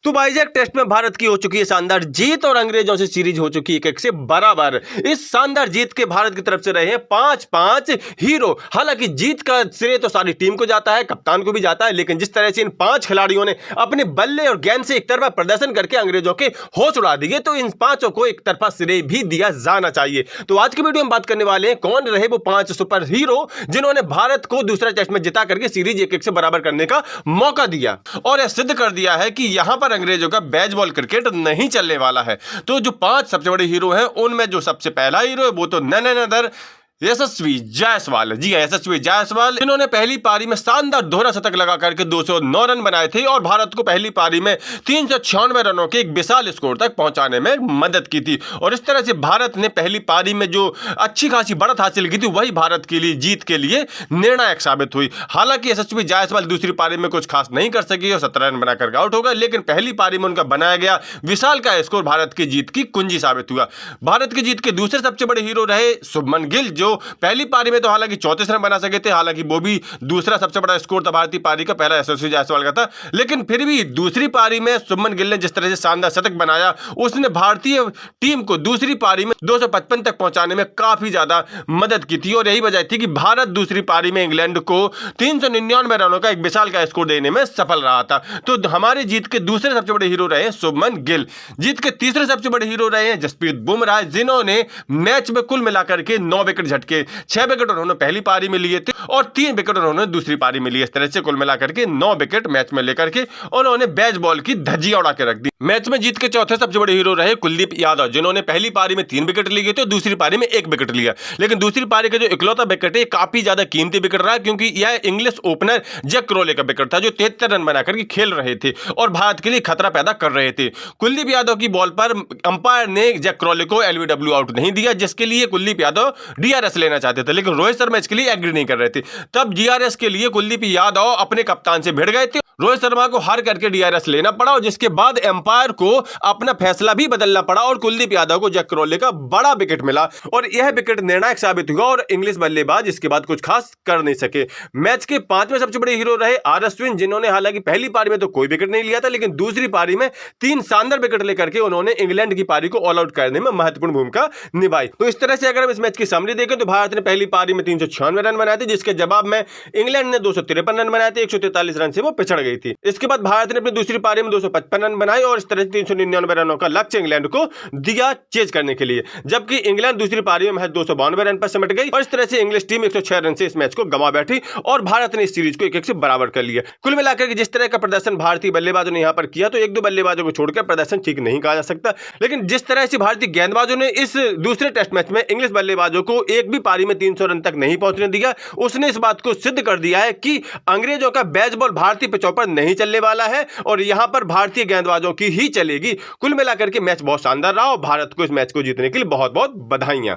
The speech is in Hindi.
तो भाईजाग टेस्ट में भारत की हो चुकी है शानदार जीत और अंग्रेजों से सीरीज हो चुकी है 1-1 से बराबर। इस शानदार जीत के भारत की तरफ से रहे हैं 5-5 हीरो। हालांकि जीत का श्रेय तो सारी टीम को जाता है, कप्तान को भी जाता है, लेकिन जिस तरह से इन 5 खिलाड़ियों ने अपने बल्ले और गेंद से एक तरफा प्रदर्शन करके अंग्रेजों के होश उड़ा दिए, तो इन 5 को एक तरफा श्रेय भी दिया जाना चाहिए। तो आज की वीडियो में बात करने वाले हैं कौन रहे वो 5 सुपर हीरो जिन्होंने भारत को दूसरा टेस्ट में जिता करके सीरीज 1-1 से बराबर करने का मौका दिया और यह सिद्ध कर दिया है कि यहां पर अंग्रेजों का बेसबॉल क्रिकेट नहीं चलने वाला है। तो जो 5 सबसे बड़े हीरो हैं उनमें जो सबसे पहला हीरो है वो तो नन अदर यशस्वी जायसवाल। जी हां, यशस्वी जायसवाल इन्होंने पहली पारी में शानदार दोहरा शतक लगा करके 209 रन बनाए थे और भारत को पहली पारी में 396 रनों के एक विशाल स्कोर तक पहुंचाने में मदद की थी। और इस तरह से भारत ने पहली पारी में जो अच्छी खासी बढ़त हासिल की थी वही भारत के लिए जीत के लिए निर्णायक साबित हुई। हालांकि यशस्वी जायसवाल दूसरी पारी में कुछ खास नहीं कर सकी और 17 रन बनाकर आउट हो गए, लेकिन पहली पारी में उनका बनाया गया विशाल का स्कोर भारत की जीत की कुंजी साबित हुआ। भारत की जीत के दूसरे सबसे बड़े हीरो रहे शुभमन गिल, जो पहली पारी में तो हालांकि 34 रन बना सके थे, हालांकि वो भी दूसरा सबसे बड़ा स्कोर था भारतीय पारी का, पहला यशस्वी जायसवाल का था, लेकिन फिर भी दूसरी पारी में शुभमन गिल ने जिस तरह से शानदार शतक बनाया उसने भारतीय टीम को दूसरी पारी में 255 तक पहुंचाने में काफी ज्यादा मदद की थी। और यही वजह थी कि भारत दूसरी पारी में इंग्लैंड को 399 रनों का एक विशाल का स्कोर देने में सफल रहा था। तो हमारी जीत के दूसरे सबसे बड़े हीरो रहे शुभमन गिल। जीत के तीसरे सबसे बड़े हीरो रहे हैं जसप्रीत बुमराह, जिन्होंने मैच में कुल मिलाकर के 9 विकेट झटके, 6 विकेट उन्होंने पहली पारी में लिए थे और 3 विकेट उन्होंने दूसरी पारी में लिए। इस तरह से कुल मिलाकर के 9 विकेट मैच में लेकर के उन्होंने बेसबॉल की धज्जियां उड़ा के रख दी। मैच में जीत के चौथे सबसे बड़े हीरो रहे कुलदीप यादव, जिन्होंने पहली पारी में 3 विकेट लिए थे, दूसरी पारी में 1 विकेट लिया, लेकिन दूसरी पारी का जो इकलौता विकेट है काफी ज्यादा कीमती विकेट रहा, क्योंकि यह इंग्लिश ओपनर जैक क्रॉले का विकेट था जो 73 रन बनाकर के खेल रहे थे और भारत के लिए खतरा पैदा कर रहे थे। कुलदीप यादव की बॉल पर अंपायर ने जैक क्रॉले को एलबीडब्ल्यू आउट नहीं दिया, जिसके लिए कुलदीप यादव डीआरएस लेना चाहते थे, लेकिन रोहित शर्मा इसके लिए एग्री नहीं कर रहे थे। तब डीआरएस के लिए कुलदीप यादव अपने कप्तान से भिड़ गए थे, रोहित शर्मा को हार करके डीआरएस लेना पड़ा और जिसके बाद एम्पायर को अपना फैसला भी बदलना पड़ा और कुलदीप यादव को जैक क्रॉले का बड़ा विकेट मिला और यह विकेट निर्णायक साबित हुआ और इंग्लिश बल्लेबाज इसके बाद कुछ खास कर नहीं सके। मैच के 5वें सबसे बड़े हीरो रहे आर अश्विन, जिन्होंने हालांकि पहली पारी में तो कोई विकेट नहीं लिया था, लेकिन दूसरी पारी में 3 शानदार विकेट लेकर के उन्होंने इंग्लैंड की पारी को ऑल आउट करने में महत्वपूर्ण भूमिका निभाई। तो इस तरह से अगर हम इस मैच की समरी देखें तो भारत ने पहली पारी में 396 रन बनाए थे, जिसके जवाब में इंग्लैंड ने 253 रन बनाए थे, 143 रन से वो पिछड़ गई थी। इसके बाद भारत ने अपनी दूसरी पारी में 255 रन बनाए और इस तरह से 399 रनों का लक्ष्य इंग्लैंड को दिया चेज करने के लिए, जबकि इंग्लैंड दूसरी पारी में महज 292 रन पर सिमट गई और इस तरह से इंग्लिश टीम 106 रन से इस मैच को गंवा बैठी और भारत ने इस सीरीज को 1-1 से बराबर कर लिया। कुल मिलाकर के जिस तरह का प्रदर्शन भारतीय बल्लेबाजों ने यहां पर किया, तो 1-2 बल्लेबाजों को छोड़कर प्रदर्शन ठीक नहीं कहा जा सकता, लेकिन जिस तरह से भारतीय गेंदबाजों ने इस दूसरे टेस्ट मैच में इंग्लिश बल्लेबाजों को एक भी पारी में 300 रन तक नहीं पहुंचने दिया, उसने इस बात को सिद्ध कर दिया है कि अंग्रेजों का बेसबॉल भारतीय पिचों पर नहीं चलने वाला है और यहां पर भारतीय गेंदबाजों की ही चलेगी। कुल मिलाकर के मैच बहुत शानदार रहा और भारत को इस मैच को जीतने के लिए बहुत बहुत बधाइयां।